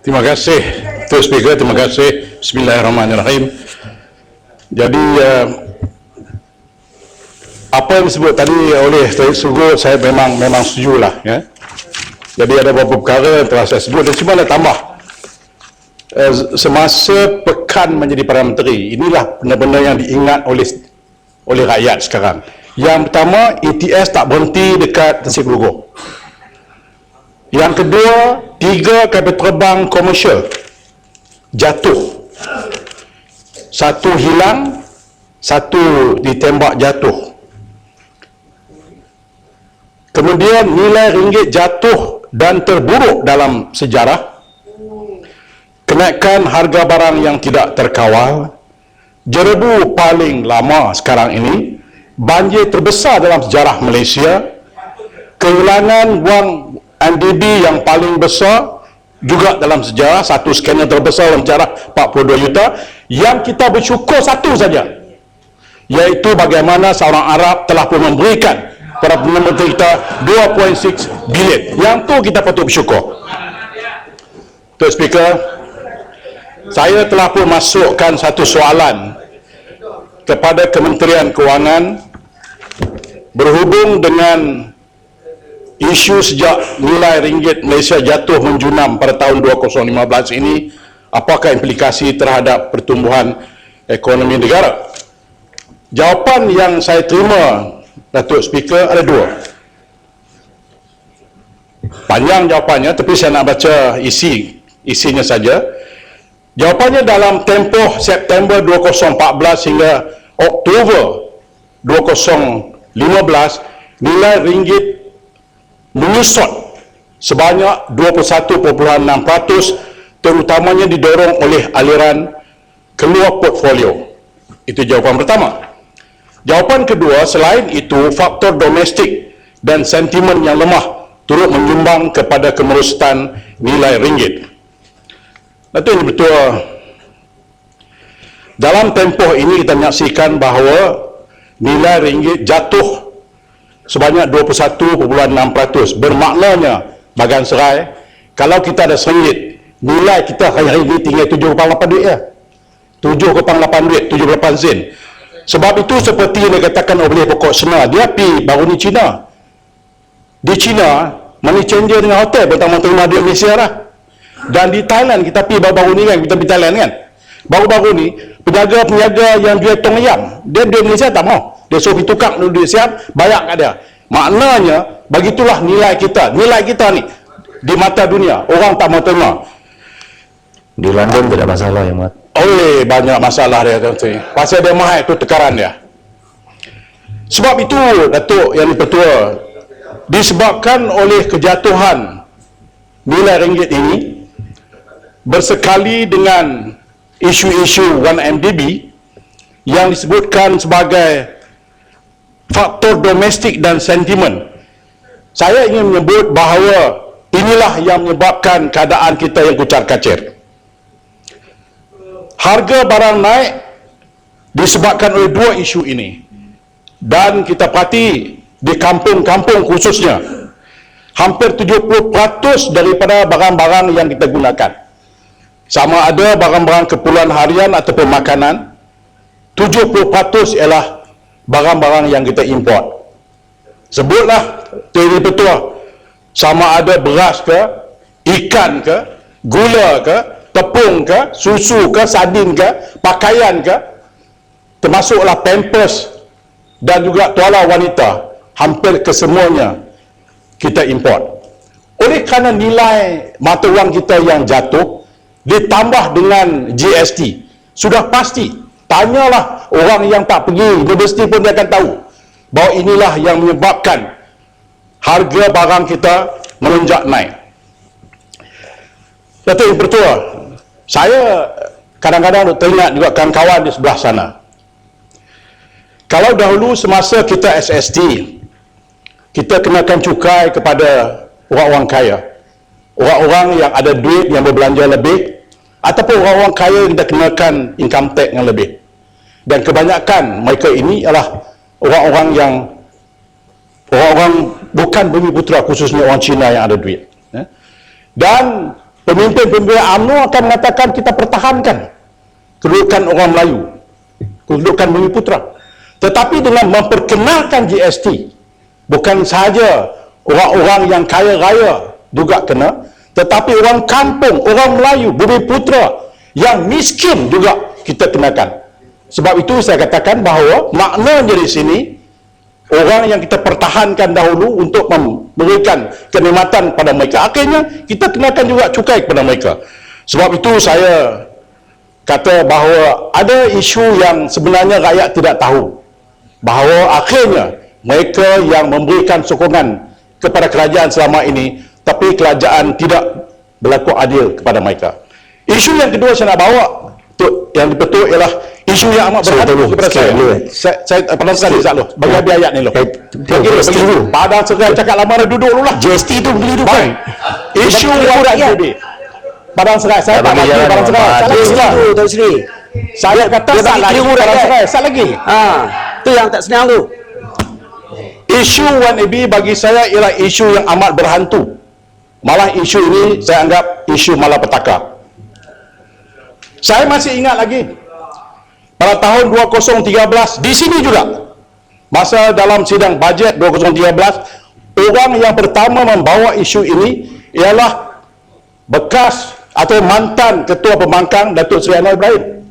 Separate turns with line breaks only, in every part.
Terima kasih, Tuan Speaker. Terima kasih. Bismillahirrahmanirrahim. Jadi, apa yang disebut tadi oleh Tuan Sugut, saya memang setujulah. Ya. Jadi ada beberapa perkara yang telah saya sebut dan cuma nak tambah. Semasa Pekan menjadi Perdana Menteri, inilah benda-benda yang diingat oleh rakyat sekarang. Yang pertama, ETS tak berhenti dekat Tasik Berugor. Yang kedua, 3 kapal terbang komersial jatuh. 1 hilang, 1 ditembak jatuh. Kemudian nilai ringgit jatuh dan terburuk dalam sejarah. Kenaikan harga barang yang tidak terkawal. Jerebu paling lama sekarang ini. Banjir terbesar dalam sejarah Malaysia. Kehilangan wang MDB yang paling besar juga dalam sejarah, satu skandal terbesar dalam sejarah 42 juta. Yang kita bersyukur satu saja, iaitu bagaimana seorang Arab telah pun memberikan kepada Perdana Menteri kita 2.6 bilion. Yang tu kita patut bersyukur. Tuan Speaker, saya telah pun masukkan satu soalan kepada Kementerian Kewangan berhubung dengan isu sejak nilai ringgit Malaysia jatuh menjunam pada tahun 2015 ini, apakah implikasi terhadap pertumbuhan ekonomi negara? Jawapan yang saya terima, Datuk Speaker, ada 2. Panjang jawapannya, tapi saya nak baca isinya saja. Jawapannya dalam tempoh September 2014 hingga Oktober 2015, nilai ringgit menyusut sebanyak 21.6%, terutamanya didorong oleh aliran keluar portfolio. Itu jawapan pertama. Jawapan kedua, selain itu, faktor domestik dan sentimen yang lemah turut menyumbang kepada kemerosotan nilai ringgit. Itu ini betul. Dalam tempoh ini kita menyaksikan bahawa nilai ringgit jatuh sebanyak 21.6%. Bermaknanya, bagan serai, kalau kita ada RM1, nilai kita hari ini tinggal 7.8 duit ya. 7.8 duit, 78 sen. Sebab itu seperti yang dikatakan oleh pokok Sena, dia pergi baru ni China. Di China, money changer dengan hotel pertama terima duit Malaysia lah. Dan di Thailand, kita pergi baru-baru ni kan, kita pergi Thailand kan. Baru-baru ni, penjaga-penjaga yang jual tong ayam, dia duit Malaysia tak mau. Dia suruh pergi tukar duit siap, bayar kat dia. Maknanya, begitulah nilai kita. Nilai kita ni, di mata dunia, orang tak mau terima.
Di London tidak masalah ya, Mat.
Banyak masalah dia. Pasal dia mahal, itu tekaran dia. Sebab itu, Datuk Yang Dipertua, disebabkan oleh kejatuhan nilai ringgit ini, bersekali dengan isu-isu 1MDB yang disebutkan sebagai faktor domestik dan sentimen, saya ingin menyebut bahawa inilah yang menyebabkan keadaan kita yang kucar-kacir. Harga barang naik disebabkan oleh 2 isu ini. Dan kita perhati di kampung-kampung khususnya, hampir 70% daripada barang-barang yang kita gunakan, sama ada barang-barang keperluan harian ataupun makanan, 70% ialah barang-barang yang kita import. Sebutlah teori betul, sama ada beras ke, ikan ke, gula ke, tepung ke, susu ke, sardin ke, pakaian ke, termasuklah pampers dan juga tuala wanita, hampir kesemuanya kita import. Oleh kerana nilai mata wang kita yang jatuh, ditambah dengan GST, sudah pasti, tanyalah orang yang tak pergi universiti pun dia akan tahu bahawa inilah yang menyebabkan harga barang kita melonjak naik. Datuk Yang Pertua, saya kadang-kadang teringat juga kawan-kawan di sebelah sana. Kalau dahulu semasa kita SST, kita kenakan cukai kepada orang-orang kaya, orang-orang yang ada duit yang berbelanja lebih, ataupun orang-orang kaya yang kita kenakan income tax yang lebih. Dan kebanyakan mereka ini adalah orang-orang yang bukan bumi putera, khususnya orang Cina yang ada duit. Dan pemimpin-pemimpin UMNO akan mengatakan kita pertahankan kedudukan orang Melayu, kedudukan Bumiputera. Tetapi dengan memperkenalkan GST, bukan sahaja orang-orang yang kaya raya juga kena, tetapi orang kampung, orang Melayu, Bumiputera yang miskin juga kita kenakan. Sebab itu saya katakan bahawa maknanya di sini, orang yang kita pertahankan dahulu untuk memberikan kenikmatan pada mereka, akhirnya kita kenakan juga cukai kepada mereka. Sebab itu saya kata bahawa ada isu yang sebenarnya rakyat tidak tahu, bahawa akhirnya mereka yang memberikan sokongan kepada kerajaan selama ini, tapi kerajaan tidak berlaku adil kepada mereka. Isu yang kedua saya nak bawa yang betul ialah isu yang amat berhantu kepada saya. Saya pernah sekali Zak Loh, bagi habis ayat ni Loh. Padang Serai cakap lama dah duduk dulu lah.
GST tu beli dulu kan.
Isu rakyat. Padang Serai, saya tak lagi Padang Serai.
Tuan Sri.
Saya kata tak lagi Padang Serai, tak lagi.
Tu yang tak senang tu.
Isu 1AB bagi saya ialah isu yang amat berhantu. Malah isu ini saya anggap isu malapetaka. Saya masih ingat lagi pada tahun 2013 di sini juga, masa dalam sidang bajet 2013, orang yang pertama membawa isu ini ialah bekas atau mantan Ketua Pembangkang Datuk Seri Anwar Ibrahim.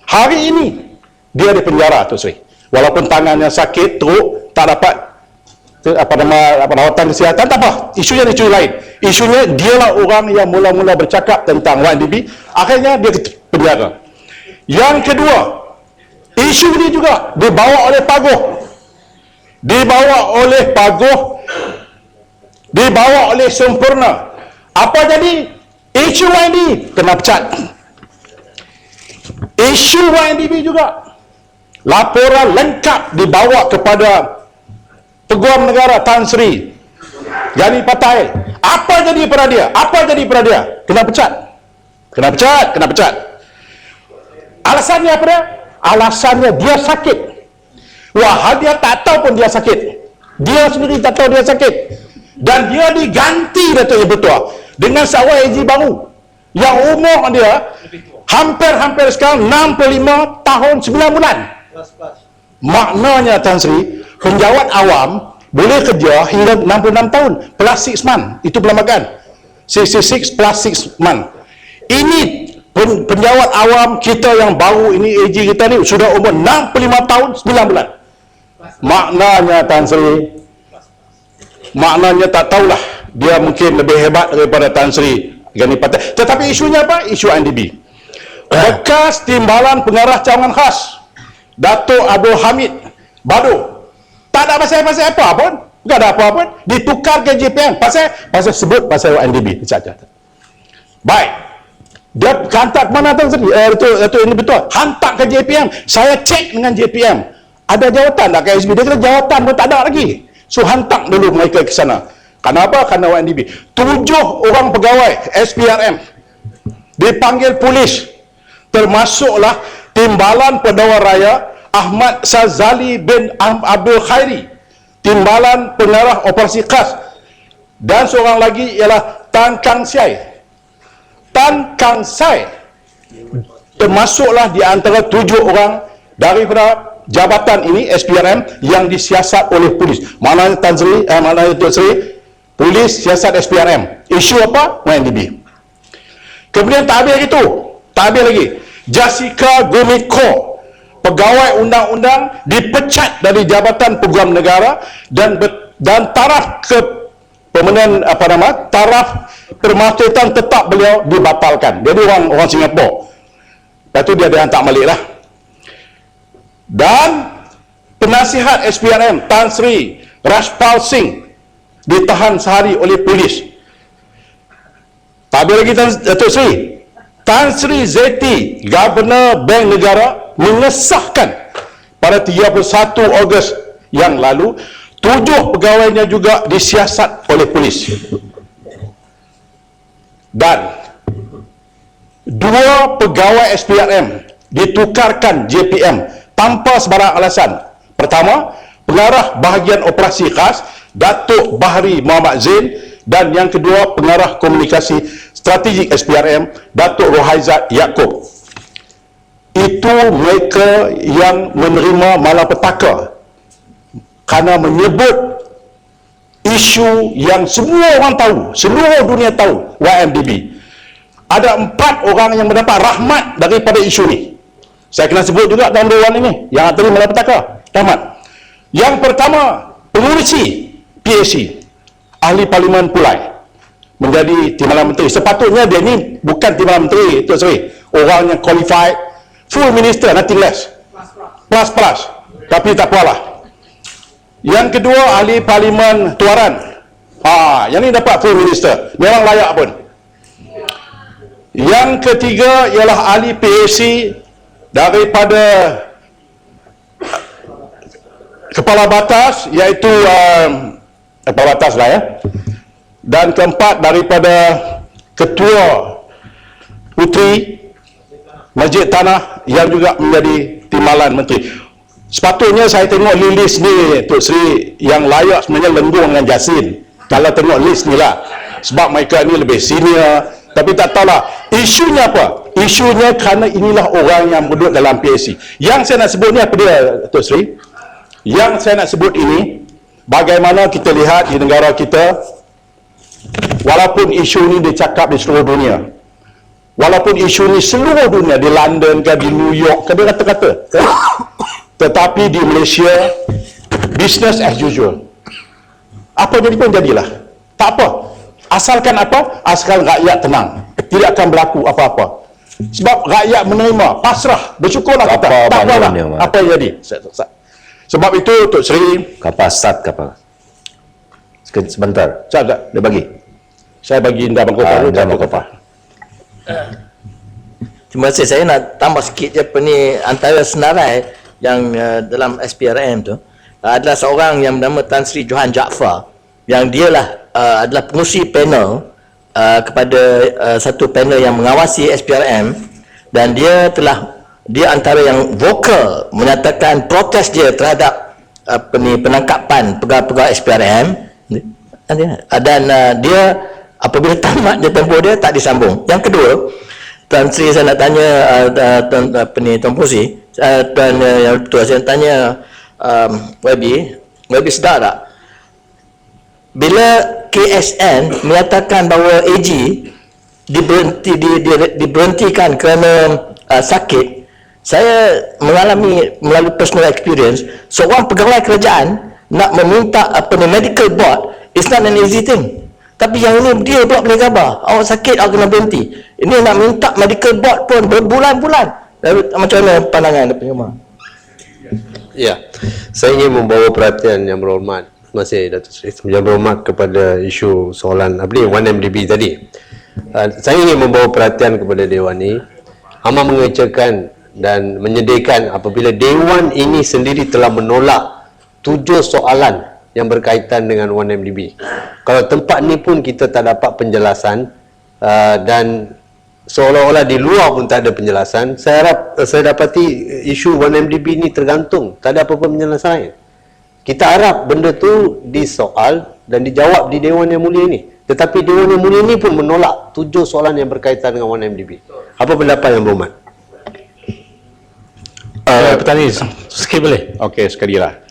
Hari ini dia di penjara, Datuk Seri. Walaupun tangannya sakit, teruk, tak dapat perawatan kesihatan, tak apa. Isunya isu lain. Isunya dialah orang yang mula-mula bercakap tentang 1MDB, akhirnya dia ke penjara. Yang kedua, isu ini juga dibawa oleh Paguh. Dibawa oleh Sempurna. Apa jadi? Isu 1MDB kena pecat. Isu 1MDB juga. Laporan lengkap dibawa kepada Peguam Negara Tan Sri Gani Patai. Apa jadi pada dia? Kena pecat. Kena pecat. Alasannya apa dia? Alasannya dia sakit. Wah, dia tak tahu pun dia sakit. Dia sendiri tak tahu dia sakit. Dan dia diganti Datuk Ibu Tua dengan seorang AG baru yang umur dia hampir sekarang 65 tahun 9 bulan. Maknanya Tan Sri, penjawat awam boleh kerja hingga 66 tahun plus 6 month. Itu perlembagaan 66 plus 6 month. Ini penjawat awam kita yang baru ini, AG kita ni sudah umur 65 tahun 9 bulan. Maknanya Tan Sri, maknanya tak tahulah, dia mungkin lebih hebat daripada Tan Sri Gani Patai. Tetapi isunya apa? Isu 1MDB. Bekas Timbalan Pengarah Cawangan Khas Datuk Abdul Hamid Bado, tak ada pasal apa pun, tak ada apa pun, ditukar ke JPM pasal sebut pasal 1MDB saja. Baik, dia hantar ke mana Tan Sri? Itu ini betul, hantar ke JPM. Saya cek dengan JPM, ada jawatan tak KSB? Dia kata jawatan pun tak ada lagi. So hantar dulu mereka ke sana. Kenapa? Kerana 1MDB. 7 orang pegawai SPRM dipanggil polis, termasuklah Timbalan Pegawai Raya Ahmad Sazali bin Abdul Khairi, Timbalan Pengarah Operasi Khas, dan seorang lagi ialah Tan Kang Sai. Tan Kang Sai termasuklah di antara 7 orang daripada jabatan ini SPRM yang disiasat oleh polis. Maknanya Tan Sri, maknanya Datuk Sri, polis siasat SPRM. Isu apa? 1MDB. Kemudian tak habis lagi. Jessica Gumiko, pegawai undang-undang, dipecat dari jabatan Peguam Negara dan taraf taraf permatutan tetap beliau dibatalkan. Jadi orang Singapura. Lepas tu dia dihantar balik lah. Dan penasihat SPRM Tan Sri Rashpal Singh ditahan sehari oleh polis. Tak habis lagi Datuk Sri, Tan Sri Zeti, Governor Bank Negara, mengesahkan pada 31 Ogos yang lalu 7 pegawainya juga disiasat oleh polis. Dan 2 pegawai SPRM ditukarkan JPM tanpa sebarang alasan. Pertama, pengarah bahagian operasi khas Datuk Bahri Muhammad Zain Dan yang kedua, pengarah komunikasi strategik SPRM, Datuk Rohaizat Yaakob. Itu mereka yang menerima malapetaka kerana menyebut isu yang semua orang tahu, seluruh dunia tahu, YMDB. Ada 4 orang yang mendapat rahmat daripada isu ni. Saya kena sebut juga dalam dewan ini yang tadi malapetaka, rahmat. Yang pertama, pengurusi PAC, ahli Parlimen Pulai, menjadi Timbalan Menteri. Sepatutnya dia ni bukan Timbalan Menteri, Tok Seri, orang yang qualified, full minister, nothing less, plus, tapi tak apalah. Yang kedua, ahli Parlimen Tuaran, yang ni dapat full minister, memang layak pun. Yang ketiga ialah ahli PAC daripada Kepala Batas, iaitu Kepala Batas lah ya. Dan keempat, daripada Ketua Puteri Masjid Tanah yang juga menjadi Timbalan Menteri. Sepatutnya saya tengok list ni, Tok Sri, yang layak sebenarnya Lenggong dengan Jasin. Kalau tengok list ni lah. Sebab mereka ni lebih senior. Tapi tak tahulah. Isunya apa? Isunya kerana inilah orang yang duduk dalam PAC. Yang saya nak sebut ni apa dia, Tok Sri? Yang saya nak sebut ini, bagaimana kita lihat di negara kita, walaupun isu ni dicakap di seluruh dunia, walaupun isu ni seluruh dunia, di London ke, di New York ke, dia kata-kata, tetapi di Malaysia, business as usual. Apa jadi pun jadilah. Tak apa. Asalkan apa? Asalkan rakyat tenang. Tidak akan berlaku apa-apa. Sebab rakyat menerima, pasrah, bersyukurlah kita. Tak apalah apa yang jadi. Sebab itu, Tok Sri,
Start kapal. Sebentar.
Dia bagi. Saya bagi Indah Bangkopa.
Terima kasih. Saya nak tambah sikit je apa ni, antara senarai yang dalam SPRM tu adalah seorang yang bernama Tan Sri Johan Jaafar, yang dialah adalah pengurusi panel kepada satu panel yang mengawasi SPRM, dan dia antara yang vokal menyatakan protes dia terhadap penangkapan pegawai-pegawai SPRM, dan dia apabila tamat dia tempoh dia tak disambung. Yang kedua, Tan Sri, saya nak tanya Tuan Pusi, dan yang betul saya nak tanya YB sedar tak bila KSN menyatakan bahawa AG diberhentikan kerana sakit? Saya mengalami melalui personal experience, seorang pegawai kerajaan nak meminta medical board, it's not an easy thing. Tapi yang ini dia pula boleh khabar, awak sakit, awak kena berhenti. Ini nak minta medical board pun berbulan-bulan. Macam mana pandangan Dr.
Ya, saya ingin membawa perhatian yang berhormat, masih Datuk Seri, yang berhormat kepada isu soalan 1MDB tadi. Saya ingin membawa perhatian kepada Dewan ini. Amat mengecewakan dan menyedihkan apabila Dewan ini sendiri telah menolak 7 soalan yang berkaitan dengan 1MDB. Kalau tempat ni pun kita tak dapat penjelasan, dan seolah-olah di luar pun tak ada penjelasan. Saya dapati isu 1MDB ni tergantung, tak ada apa-apa penjelasan lain. Kita harap benda tu disoal dan dijawab di Dewan Yang Mulia ni. Tetapi Dewan Yang Mulia ni pun menolak 7 soalan yang berkaitan dengan 1MDB. Apa pendapat yang berhormat?
Petani, sikit boleh?
Okey, sekali lah.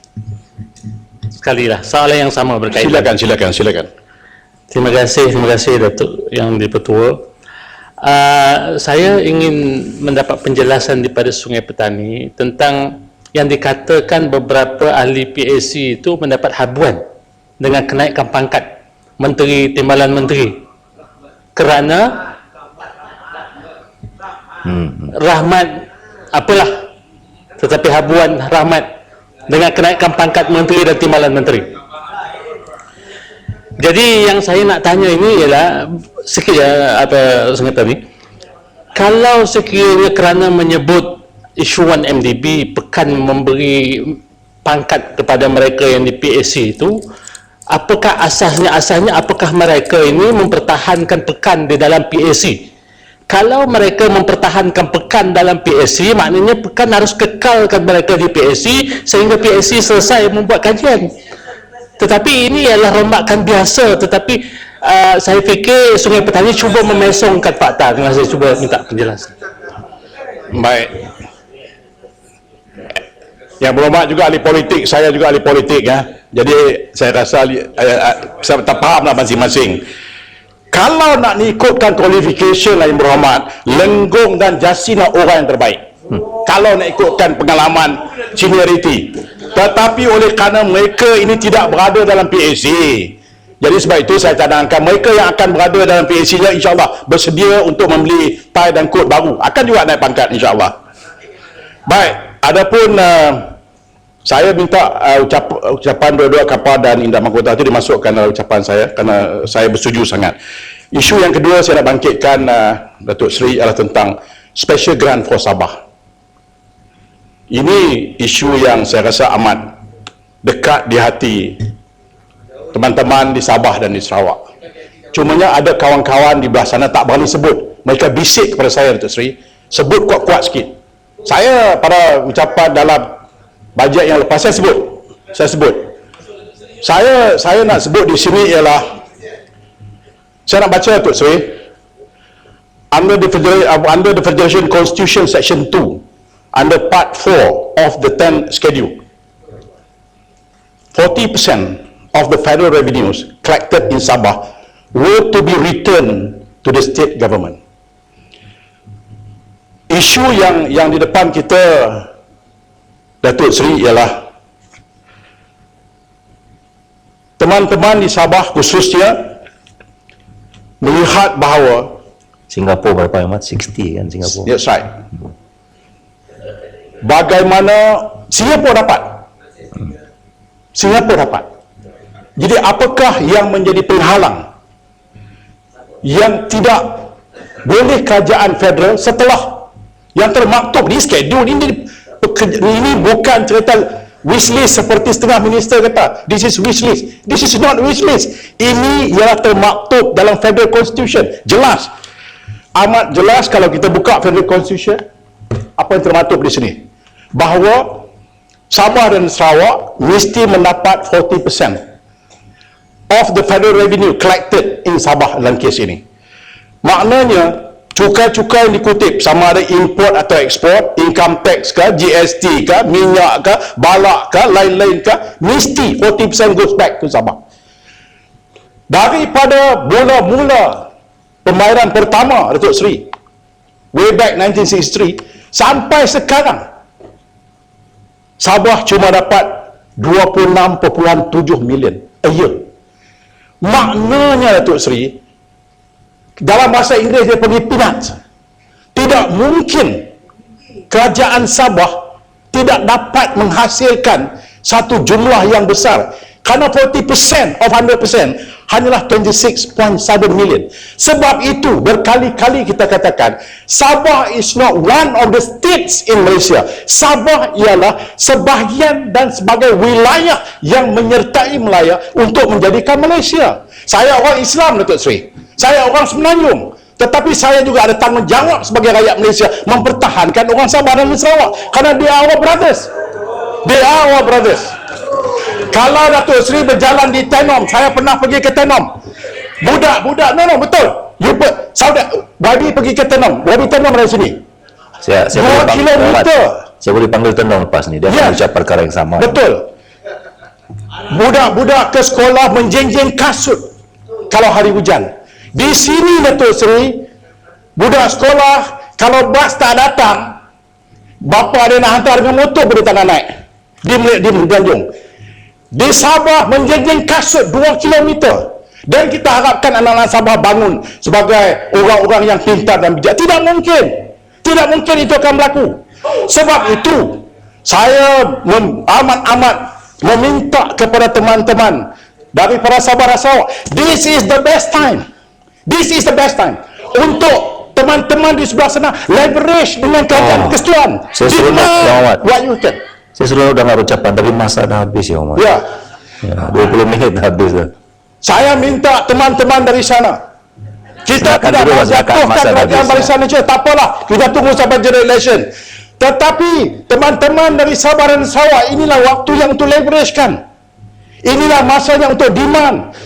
Soalan yang sama berkaitan.
Silakan.
Terima kasih Datuk Yang Dipertua. Saya ingin mendapat penjelasan daripada Sungai Petani tentang yang dikatakan beberapa ahli PAC itu mendapat habuan dengan kenaikan pangkat Menteri Timbalan Menteri kerana rahmat apalah, tetapi habuan rahmat dengan kenaikan pangkat Menteri dan Timbalan Menteri. Jadi yang saya nak tanya ini ialah sikit Sungai Petani, kalau sekiranya kerana menyebut isu 1MDB pekan memberi pangkat kepada mereka yang di PAC itu, apakah asasnya apakah mereka ini mempertahankan pekan di dalam PAC? Kalau mereka mempertahankan pekan dalam PAC, maknanya pekan harus kekalkan mereka di PAC sehingga PAC selesai membuat kajian. Tetapi ini ialah rombakan biasa, tetapi saya fikir Sungai Petani cuba memesongkan fakta. Terima kasih, cuba minta penjelasan.
Baik. Yang berhormat juga ahli politik, saya juga ahli politik ya. Jadi saya rasa saya tak fahamlah masing-masing. Kalau nak ikutkan qualification lah yang berhormat, Lenggong dan Jasina orang yang terbaik. Kalau nak ikutkan pengalaman seniority. Tetapi oleh kerana mereka ini tidak berada dalam PAC, jadi sebab itu saya cadangkan mereka yang akan berada dalam PAC-nya insyaAllah bersedia untuk membeli tie dan kod baru, akan juga naik pangkat insyaAllah. Baik, adapun saya minta ucapan dua-dua kapal dan Indah Mahkota itu dimasukkan dalam ucapan saya kerana saya bersetuju sangat. Isu yang kedua saya nak bangkitkan Datuk Seri adalah tentang Special Grant for Sabah. Ini isu yang saya rasa amat dekat di hati teman-teman di Sabah dan di Sarawak. Cumanya ada kawan-kawan di belah sana tak berani sebut. Mereka bisik kepada saya, Datuk Seri, sebut kuat-kuat sikit. Saya pada ucapan dalam bajet yang lepas saya sebut. Saya nak sebut di sini ialah saya nak baca, Datuk Seri, under the Federation Constitution Section 2, under Part 4 of the 10th Schedule, 40% of the federal revenues collected in Sabah were to be returned to the state government. Isu yang di depan kita, Datuk Seri, ialah teman-teman di Sabah khususnya melihat bahawa
Singapura berapa Ahmad? 60 kan Singapura.
that's right. Bagaimana Singapura dapat. Jadi apakah yang menjadi penghalang yang tidak boleh kerajaan federal setelah yang termaktub di schedule ini bukan cerita wishlist seperti setengah minister kata this is wishlist. This is not wishlist. Ini ialah termaktub dalam federal constitution, jelas, amat jelas. Kalau kita buka federal constitution, apa yang termaktub di sini, bahawa Sabah dan Sarawak mesti mendapat 40% of the federal revenue collected in Sabah dalam kes ini. Maknanya cukai-cukai yang dikutip, sama ada import atau ekspor, income tax ke, GST ke, minyak ke, balak ke, lain-lain ke, mesti 40% goes back to Sabah. Daripada mula-mula pembayaran pertama, Datuk Seri, way back 1963 sampai sekarang, Sabah cuma dapat 26.7 million a year. Maknanya, Datuk Seri, dalam bahasa Inggeris dia panggil peanuts. Tidak mungkin kerajaan Sabah tidak dapat menghasilkan satu jumlah yang besar, kerana 40% of 100% hanyalah 26.7 million. Sebab itu berkali-kali kita katakan Sabah is not one of the states in Malaysia. Sabah ialah sebahagian dan sebagai wilayah yang menyertai Melaya untuk menjadikan Malaysia. Saya orang Islam, Datuk Seri, saya orang Semenanjung, tetapi saya juga ada tanggungjawab sebagai rakyat Malaysia mempertahankan orang Sabah dan Sarawak, kerana they are our brothers. Kalau Datuk Seri berjalan di Tenom, saya pernah pergi ke Tenom, budak-budak, no betul, Wabi pergi ke Tenom, Wabi Tenom dari sini,
Saya
2
boleh panggil
kilometer.
Saya boleh panggil Tenong lepas ni. Dia
Ya.
akan ucap perkara yang sama.
Betul. Budak-budak ke sekolah menjeng-jeng kasut kalau hari hujan. Di sini, Datuk Seri, budak sekolah kalau bas tak datang, bapa dia nak hantar dengan motor pun dia tak nak naik di Tanjung. Di Sabah menjeng-jeng kasut 2 kilometer. Dan kita harapkan anak-anak Sabah bangun sebagai orang-orang yang pintar dan bijak. Tidak mungkin itu akan berlaku. Sebab itu saya amat-amat meminta kepada teman-teman daripada Sabah dan Sarawak, this is the best time untuk teman-teman di sebelah sana leverage dengan kerajaan kesatuan.
Saya suruh Muhammad.
What you can.
Saya selalu dengar ucapan, tapi masa dah habis ya Umar.
Ya.
Ya, 20 minit dah habis dah.
Saya minta teman-teman dari sana, kita
Silakan
tidak
dulu,
mahu
silakan,
jatuhkan
masa dah
kerajaan
habis,
barisan Malaysia, tak apalah, kita tunggu sampai general election. Tetapi teman-teman dari Sabah dan Sarawak, inilah waktu yang untuk leverage kan. Inilah masanya untuk demand.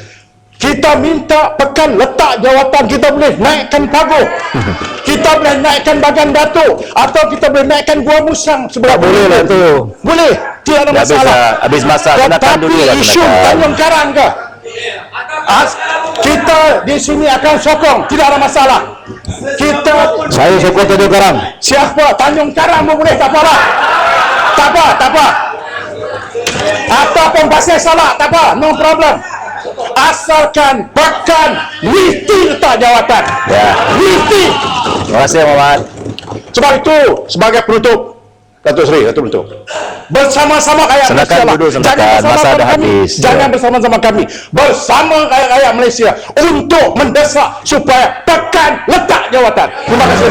Kita minta pekan letak jawatan, kita boleh naikkan paguh, kita boleh naikkan Bagan Datuk, atau kita boleh naikkan Gua Musang sebelah
Tak boleh lah tu.
Boleh, tidak ada
Dah habis
masalah.
lah. Habis masa, kenakan
Tetapi
dulu lah,
isu
kenakan.
Tanjung Karang ke? Kita di sini akan sokong, tidak ada masalah. Kita
Saya sokong Tanjung Karang.
siapa Tanjung Karang pun boleh, tak apalah. Tak apa. Ataupun pasal salah, tak apa, no problem. Asalkan pekan niti letak jawatan.
Ya.
Niti.
Terima kasih Muhammad.
Sebab itu, sebagai penutup, Datuk Seri, bersama-sama rakyat
Silakan
Malaysia lah.
duduk, silakan.
Jangan bersama
Masa dah
kami.
habis.
Jangan bersama-sama kami. Bersama rakyat Malaysia untuk mendesak supaya pekan letak jawatan. Terima kasih.